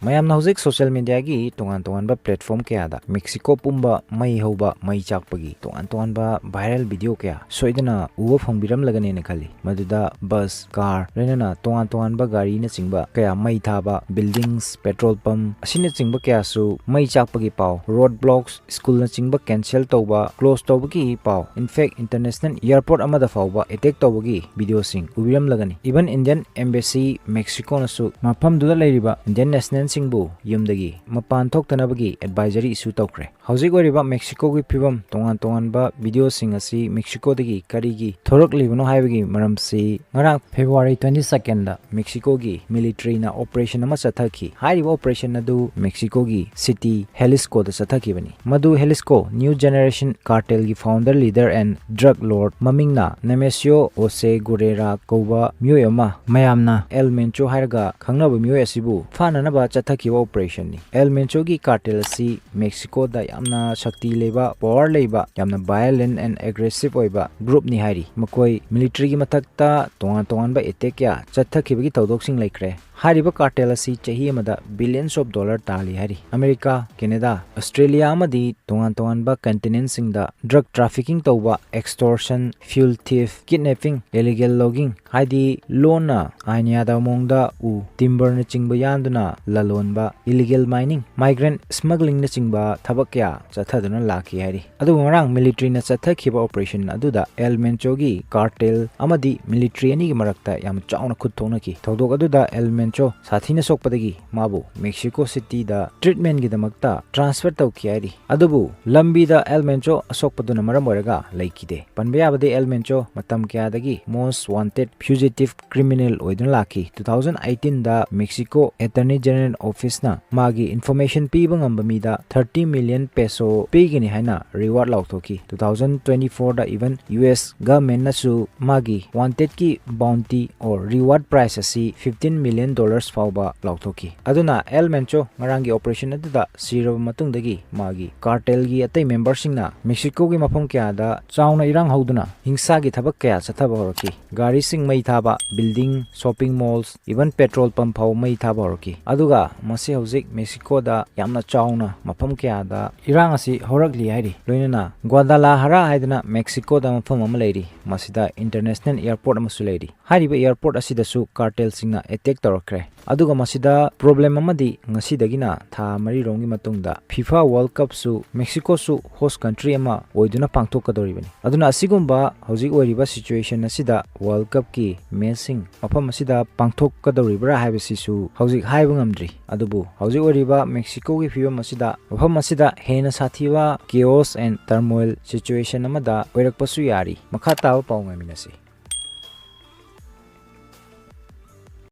mayamna hojik social media gi tongan ba platform kya da Mexico pumba mai hoba mai chakpagi tongan ba viral video kya soidana uwa phongbiram lagane ne khali maduda bus car renana tongan ba gari na chingba kya mai thaba buildings petrol pump asina chingba kya su mai chakpagi paw road blocks school na chingba cancel tawba close tawbagi paw in fact international airport amada fawba attack tawbagi video sing ubiram lagani even Indian embassy Mexico na su mafam duda leiriba Indian national singbu yumdagi mapan thoktanabagi advisory issue tawkre hojik oriba Mexico gi phibam tongan ba video sing asi Mexico dagi karigi thorok libano haibagi maram si ngarang February 22nd da Mexico gi military na operation ama chathaki hairiba operation adu Mexico gi city Jalisco da chathaki bani madu Jalisco new generation cartel gi founder leader and drug lord mamingna Nemesio Ose Guerrera koba myoyama mayamna El Mencho hairaga khangnaba myoy asibu fana ba chathaki operation ni El Mencho gi cartel asi Mexico da yamna shakti leba power leba yamna violent and aggressive oiba group ni hairi makoi military gi mathakta tongan ba attack ya chathaki bagi tawdoksing laikre hariba cartel asi chahi amada billions of dollar tali hari America Canada Australia amadi tongan ba continent sing da drug trafficking tawba extortion fuel thief kidnapping illegal logging haidi loan na ainya da mongda u timber na chingba yanduna lalon ba illegal mining migrant smuggling na chingba thabak ya chathaduna laki hari adu ngarang military na chathakhiba operation aduda El Mencho gi cartel amadi military ani gi marakta yam chauna khut thona ki thodok aduda El Mencho sathina sokpadagi mabu Mexico City da treatment gi damakta transfer tawki hari adubu lambi da El Mencho asokpaduna maram oraga laikide panbe abade El Mencho matam kya dagi most wanted fugitive criminal oidun laki 2018 da Mexico Attorney General Office na magi information pibang ambami da 30 million peso pigini haina reward lauthoki 2024 da even US government na su magi wanted ki bounty or reward price asi 15 million dollars fawba lauthoki aduna El Mencho ngarangi operation aduda siraba matungdagi magi cartel gi atai member singna Mexico gi mafam kya da chauna irang hauduna hingsa gi thabak kya chathaba horki gari sing mai thaba building shopping malls even petrol pump phaw mai thaba horki aduga masi hojik Mexico da yamna chauna mafam kya da irang asi horakli hairi loinana Guadalajara haidana Mexico da mafam ama leiri masida international airport amasu leiri hariba airport asida su cartel singna attack torokre aduga masida problem amadi ngasi dagina tha mari rongi matungda FIFA World Cup su Mexico su host country ama oiduna pangthokadoribani aduna asigumba hojik oriba situation asida World Cup ki matching mafam asida pangthokadoribra haibasi su hojik haiba ngamdri adubu hojik oriba Mexico gi FIFA masida mafam asida hena sathiwa chaos and turmoil situation amada oirakpasu yari makha tawa pawngaminasi